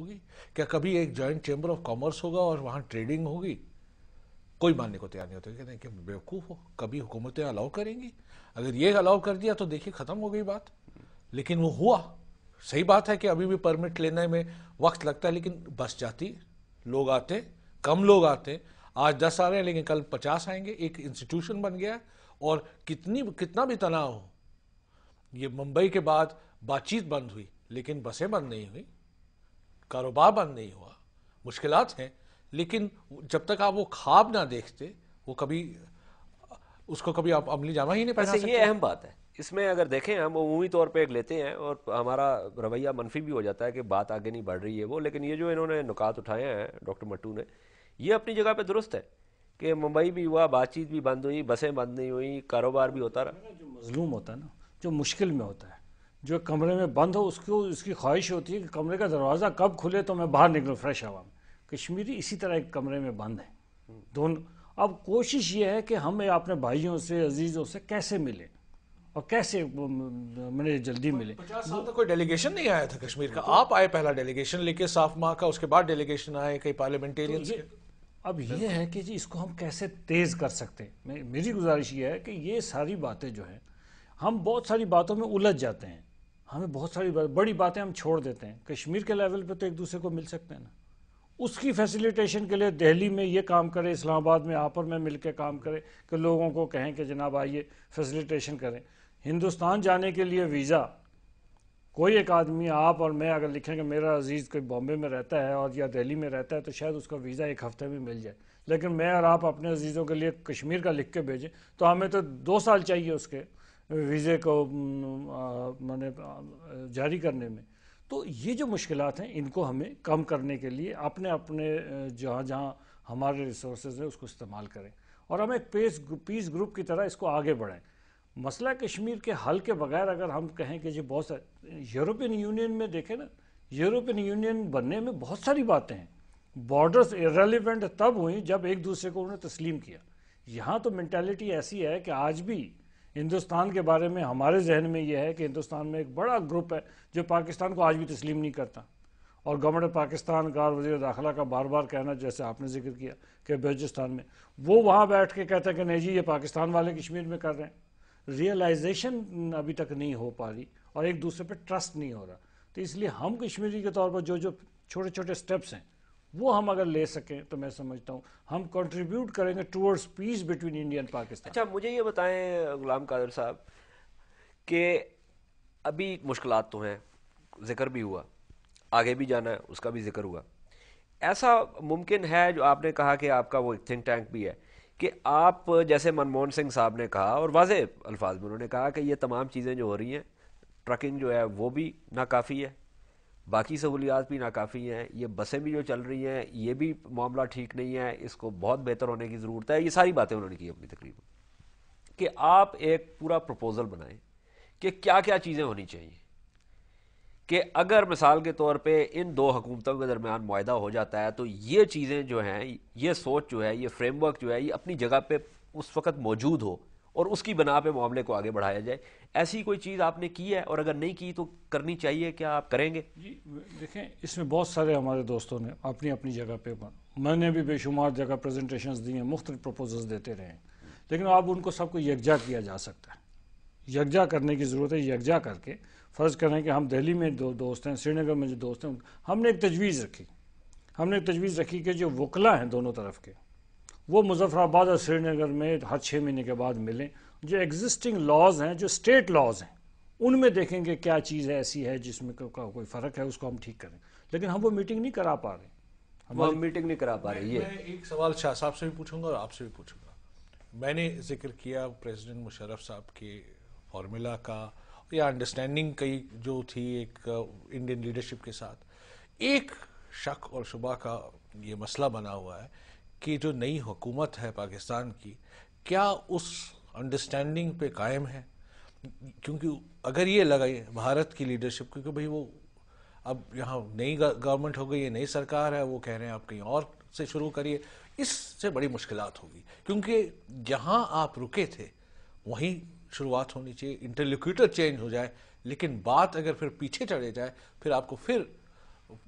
ہوگی؟ کیا کبھی ایک جوائنٹ چیمبر آف کامرس ہوگا اور وہاں ٹریڈنگ ہوگی؟ کوئی ماننے کو تیار نہیں ہوتا، کہتے ہیں کہ بیوقوف ہو، کبھی حکومتیں الاؤ کریں گی؟ اگر یہ الاؤ کر دیا تو دیکھیے ختم ہو گئی بات. لیکن وہ ہوا. صحیح بات ہے کہ ابھی بھی پرمٹ لینے میں وقت لگتا ہے، لیکن بس جاتی، لوگ آتے، کم لوگ آتے. آج 10 آ رہے ہیں لیکن کل 50 آئیں گے. ایک انسٹیٹیوشن بن گیا ہے. اور کتنا بھی تناؤ ہو، یہ ممبئی کے بعد بات چیت بند ہوئی لیکن بسیں بند نہیں ہوئی، کاروبار بند نہیں ہوا. مشکلات ہیں لیکن جب تک آپ وہ خواب نہ دیکھتے وہ کبھی اس کو کبھی آپ عملی جامہ ہی نہیں پہنا ویسے سکتے. یہ اہم بات ہے اس میں، اگر دیکھیں ہم عمومی طور پہ ایک لیتے ہیں اور ہمارا رویہ منفی بھی ہو جاتا ہے کہ بات آگے نہیں بڑھ رہی ہے وہ، لیکن یہ جو انہوں نے نکات اٹھائے ہیں ڈاکٹر مٹو نے، یہ اپنی جگہ پہ درست ہے کہ ممبئی بھی ہوا، بات چیت بھی بند ہوئی، بسیں بند نہیں ہوئی، کاروبار بھی ہوتا رہا. جو مظلوم ہوتا ہے نا، جو مشکل میں ہوتا ہے، جو کمرے میں بند ہو، اس کی خواہش ہوتی ہے کہ کمرے کا دروازہ کب کھلے تو میں باہر نکلوں فریش ہوا میں. کشمیری اسی طرح ایک کمرے میں بند ہے دونوں. اب کوشش یہ ہے کہ ہم اپنے بھائیوں سے، عزیزوں سے کیسے ملیں اور کیسے جلدی ملیں. 50 سال تک کوئی ڈیلیگیشن نہیں آیا تھا کشمیر کا. آپ آئے پہلا ڈیلیگیشن لے کے صاف ماہ کا، اس کے بعد ڈیلیگیشن آئے کئی پارلیمنٹیرینز کے. اب یہ ہے کہ جی اس کو ہم کیسے تیز کر سکتے ہیں. میری گزارش یہ ہے کہ یہ ساری باتیں جو ہیں، ہم بہت ساری باتوں میں الجھ جاتے ہیں، ہمیں بہت ساری بڑی باتیں ہم چھوڑ دیتے ہیں. کشمیر کے لیول پہ تو ایک دوسرے کو مل سکتے ہیں نا. اس کی فیسیلیٹیشن کے لیے دہلی میں یہ کام کرے، اسلام آباد میں آپر میں مل کے کام کرے کہ لوگوں کو کہیں کہ جناب آئیے فیسیلیٹیشن کریں. ہندوستان جانے کے لیے ویزا کوئی ایک آدمی، آپ اور میں اگر لکھیں کہ میرا عزیز کوئی بامبے میں رہتا ہے اور یا دہلی میں رہتا ہے تو شاید اس کا ویزا ایک ہفتے میں مل جائے. لیکن میں اور آپ اپنے عزیزوں کے لیے کشمیر کا لکھ کے بھیجیں تو ہمیں تو 2 سال چاہیے اس کے ویزے کو جاری کرنے میں. تو یہ جو مشکلات ہیں ان کو ہمیں کم کرنے کے لیے اپنے جہاں جہاں ہمارے ریسورسز ہیں اس کو استعمال کریں اور ہم ایک پیس گروپ کی طرح اس کو آگے بڑھائیں. مسئلہ کشمیر کے حل کے بغیر اگر ہم کہیں کہ جی بہت سارے یورپین یونین میں دیکھیں نا، یورپین یونین بننے میں بہت ساری باتیں ہیں. بارڈرز ارریلیونٹ تب ہوئیں جب ایک دوسرے کو انہوں نے تسلیم کیا. یہاں تو مینٹیلٹی ایسی ہے کہ آج بھی ہندوستان کے بارے میں ہمارے ذہن میں یہ ہے کہ ہندوستان میں ایک بڑا گروپ ہے جو پاکستان کو آج بھی تسلیم نہیں کرتا. اور گورنمنٹ پاکستان کا اور وزیر داخلہ کا بار بار کہنا، جیسے آپ نے ذکر کیا کہ بلوچستان میں وہ وہاں بیٹھ کے کہتا ہے کہ نہیں جی یہ پاکستان والے کشمیر میں کر رہے ہیں. ریئلائزیشن ابھی تک نہیں ہو پا رہی اور ایک دوسرے پہ ٹرسٹ نہیں ہو رہا. تو اس لیے ہم کشمیری کے طور پر جو چھوٹے چھوٹے سٹیپس ہیں وہ ہم اگر لے سکیں تو میں سمجھتا ہوں ہم کنٹریبیوٹ کریں گے towards peace between India and Pakistan. اچھا مجھے یہ بتائیں غلام قادر صاحب کہ ابھی مشکلات تو ہیں، ذکر بھی ہوا، آگے بھی جانا ہے، اس کا بھی ذکر ہوا. ایسا ممکن ہے، جو آپ نے کہا کہ آپ کا وہ ایک تھنک ٹینک بھی ہے، کہ آپ جیسے منموہن سنگھ صاحب نے کہا اور واضح الفاظ میں انہوں نے کہا کہ یہ تمام چیزیں جو ہو رہی ہیں، ٹرکنگ جو ہے وہ بھی ناکافی ہے، باقی سہولیات بھی ناکافی ہیں، یہ بسیں بھی جو چل رہی ہیں یہ بھی معاملہ ٹھیک نہیں ہے، اس کو بہت بہتر ہونے کی ضرورت ہے. یہ ساری باتیں انہوں نے کی اپنی تقریر میں. کہ آپ ایک پورا پروپوزل بنائیں کہ کیا کیا چیزیں ہونی چاہیے کہ اگر مثال کے طور پہ ان 2 حکومتوں کے درمیان معاہدہ ہو جاتا ہے تو یہ چیزیں جو ہیں، یہ سوچ جو ہے، یہ فریم ورک جو ہے، یہ اپنی جگہ پہ اس وقت موجود ہو اور اس کی بنا پہ معاملے کو آگے بڑھایا جائے. ایسی کوئی چیز آپ نے کی ہے اور اگر نہیں کی تو کرنی چاہیے، کیا آپ کریں گے؟ جی دیکھیں، اس میں بہت سارے ہمارے دوستوں نے اپنی اپنی جگہ پہ، میں نے بھی بے شمار جگہ پریزنٹیشنز دی ہیں، مختلف پروپوزلز دیتے رہے ہیں، لیکن اب ان کو سب کو یکجا کیا جا سکتا ہے. یکجا کرنے کی ضرورت ہے. یکجا کر کے فرض کریں کہ ہم دہلی میں 2 دوست ہیں، سری نگر میں جو دوست ہیں، ہم نے ایک تجویز رکھی کہ جو وکلا ہیں دونوں طرف کے وہ مظفر آباد اور سری نگر میں ہر 6 مہینے کے بعد ملیں. جو ایگزسٹنگ لاز ہیں، جو اسٹیٹ لاز ہیں، ان میں دیکھیں گے کیا چیز ایسی ہے جس میں کوئی فرق ہے، اس کو ہم ٹھیک کریں. لیکن ہم وہ میٹنگ نہیں کرا پا رہے. وہ میٹنگ نہیں کرا پا رہے. میں ایک سوال شاہ صاحب سے بھی پوچھوں گا اور آپ سے بھی پوچھوں گا. میں نے ذکر کیا پریزیڈنٹ مشرف صاحب کے فارمولا کا یا انڈرسٹینڈنگ کی جو تھی ایک انڈین لیڈرشپ کے ساتھ. ایک شک اور شبہ کا یہ مسئلہ بنا ہوا ہے کہ جو نئی حکومت ہے پاکستان کی، کیا اس انڈرسٹینڈنگ پہ قائم ہے؟ کیونکہ اگر یہ لگے بھارت کی لیڈرشپ، کیونکہ بھئی وہ اب یہاں نئی گورنمنٹ ہو گئی ہے، نئی سرکار ہے، وہ کہہ رہے ہیں آپ کہیں اور سے شروع کریے، اس سے بڑی مشکلات ہوگی. کیونکہ جہاں آپ رکے تھے وہیں شروعات ہونی چاہیے. انٹرلوکیوٹر چینج ہو جائے لیکن بات اگر پھر پیچھے چڑھے جائے، پھر آپ کو پھر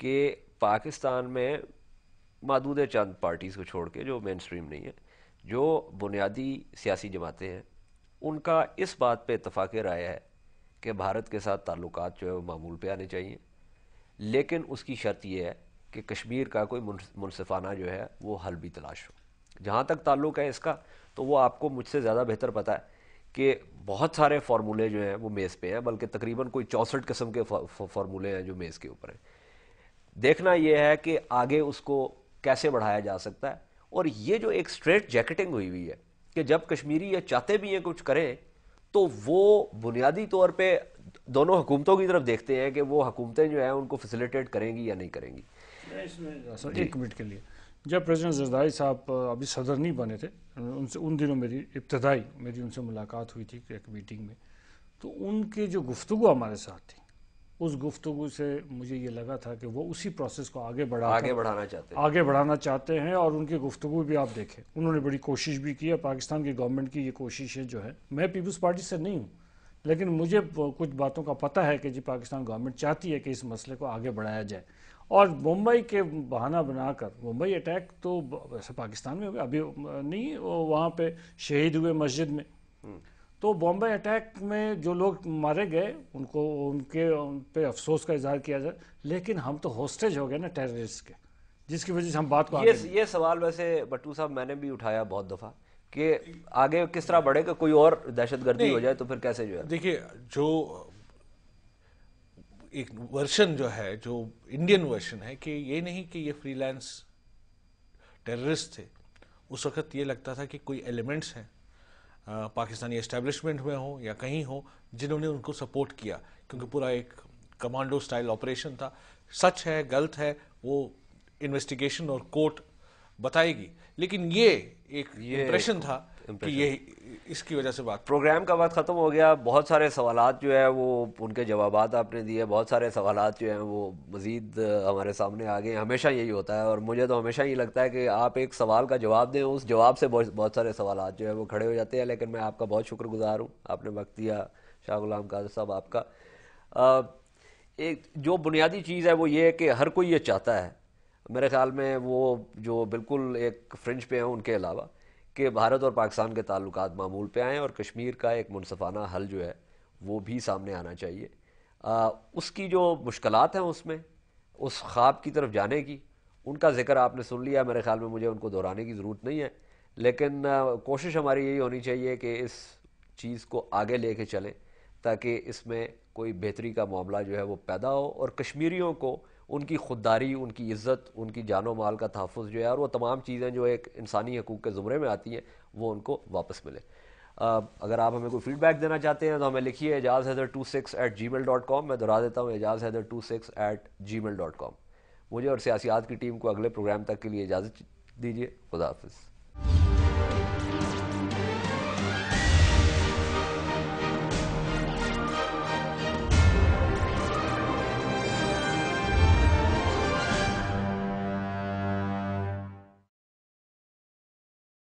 کہ پاکستان میں محدود چند پارٹیز کو چھوڑ کے جو مین سٹریم نہیں ہے، جو بنیادی سیاسی جماعتیں ہیں، ان کا اس بات پہ اتفاق رائے ہے کہ بھارت کے ساتھ تعلقات جو ہے وہ معمول پہ آنے چاہیے، لیکن اس کی شرط یہ ہے کہ کشمیر کا کوئی منصفانہ جو ہے وہ حل بھی تلاش ہو۔ جہاں تک تعلق ہے اس کا، تو وہ آپ کو مجھ سے زیادہ بہتر پتہ ہے کہ بہت سارے فارمولے جو ہیں وہ میز پہ ہیں، بلکہ تقریباً کوئی 64 قسم کے فارمولے ہیں جو میز کے اوپر ہیں۔ دیکھنا یہ ہے کہ آگے اس کو کیسے بڑھایا جا سکتا ہے، اور یہ جو ایک اسٹریٹ جیکٹنگ ہوئی ہے کہ جب کشمیری یہ چاہتے بھی ہیں کچھ کریں، تو وہ بنیادی طور پہ دونوں حکومتوں کی طرف دیکھتے ہیں کہ وہ حکومتیں جو ہیں ان کو فیسیلیٹیٹ کریں گی یا نہیں کریں گی۔ اس میں ایک منٹ کے لیے، جب پریزیڈنٹ زرداری صاحب ابھی صدر نہیں بنے تھے، ان دنوں میری ان سے ملاقات ہوئی تھی ایک میٹنگ میں، تو ان کی جو گفتگو ہمارے ساتھ تھی، اس گفتگو سے مجھے یہ لگا تھا کہ وہ اسی پروسیس کو آگے بڑھانا چاہتے ہیں، اور ان کی گفتگو بھی آپ دیکھیں، انہوں نے بڑی کوشش بھی کی ہے۔ پاکستان کی گورنمنٹ کی یہ کوشش ہے جو ہے، میں پیپلز پارٹی سے نہیں ہوں، لیکن مجھے کچھ باتوں کا پتہ ہے کہ جی پاکستان گورنمنٹ چاہتی ہے کہ اس مسئلے کو آگے بڑھایا جائے۔ اور ممبئی کے بہانہ بنا کر، ممبئی اٹیک تو ویسے پاکستان میں ابھی نہیں، وہاں پہ شہید ہوئے مسجد میں، تو بمبئی اٹیک میں جو لوگ مارے گئے ان پہ افسوس کا اظہار کیا جائے، لیکن ہم تو ہوسٹیج ہو گئے نا ٹیررسٹ کے، جس کی وجہ سے ہم بات کو یہ سوال ویسے بٹو صاحب میں نے بھی اٹھایا بہت دفعہ کہ آگے کس طرح بڑھے گا، کوئی اور دہشت گردی ہو جائے تو پھر کیسے جو ہے۔ دیکھیے، جو ایک ورشن جو ہے، جو انڈین ورشن ہے، کہ یہ نہیں کہ یہ فری لانس ٹیررسٹ تھے، اس وقت یہ لگتا تھا کہ کوئی ایلیمنٹس ہیں پاکستانی اسٹیبلشمنٹ میں ہوں یا کہیں ہوں جنہوں نے ان کو سپورٹ کیا، کیونکہ پورا ایک کمانڈو سٹائل آپریشن تھا۔ سچ ہے غلط ہے وہ انویسٹیگیشن اور کورٹ بتائے گی، لیکن یہ ایک امپریشن تھا کہ یہ اس کی وجہ سے بات۔ پروگرام کا وقت ختم ہو گیا، بہت سارے سوالات جو ہے وہ ان کے جوابات آپ نے دیے، بہت سارے سوالات جو ہیں وہ مزید ہمارے سامنے آ گئے۔ ہمیشہ یہی ہوتا ہے، اور مجھے تو ہمیشہ یہ لگتا ہے کہ آپ ایک سوال کا جواب دیں، اس جواب سے بہت سارے سوالات جو ہے وہ کھڑے ہو جاتے ہیں۔ لیکن میں آپ کا بہت شکر گزار ہوں، آپ نے وقت دیا شاہ غلام قادر صاحب آپ کا۔ ایک جو بنیادی چیز ہے وہ یہ ہے کہ ہر کوئی یہ چاہتا ہے، میرے خیال میں وہ جو بالکل ایک فرنج پہ ہیں ان کے علاوہ، کہ بھارت اور پاکستان کے تعلقات معمول پہ آئیں اور کشمیر کا ایک منصفانہ حل جو ہے وہ بھی سامنے آنا چاہیے۔ اس کی جو مشکلات ہیں اس خواب کی طرف جانے کی، ان کا ذکر آپ نے سن لیا، میرے خیال میں مجھے ان کو دہرانے کی ضرورت نہیں ہے، لیکن کوشش ہماری یہی ہونی چاہیے کہ اس چیز کو آگے لے کے چلیں تاکہ اس میں کوئی بہتری کا معاملہ جو ہے وہ پیدا ہو، اور کشمیریوں کو ان کی خودداری، ان کی عزت، ان کی جان و مال کا تحفظ جو ہے، اور وہ تمام چیزیں جو ایک انسانی حقوق کے زمرے میں آتی ہیں، وہ ان کو واپس ملے۔ اگر آپ ہمیں کوئی فیڈ بیک دینا چاہتے ہیں تو ہمیں لکھیے اعجازحیدر26@gmail.com، میں دہرا دیتا ہوں اعجازحیدر26@gmail.com۔ مجھے اور سیاسیات کی ٹیم کو اگلے پروگرام تک کے لیے اجازت دیجیے، خدا حافظ۔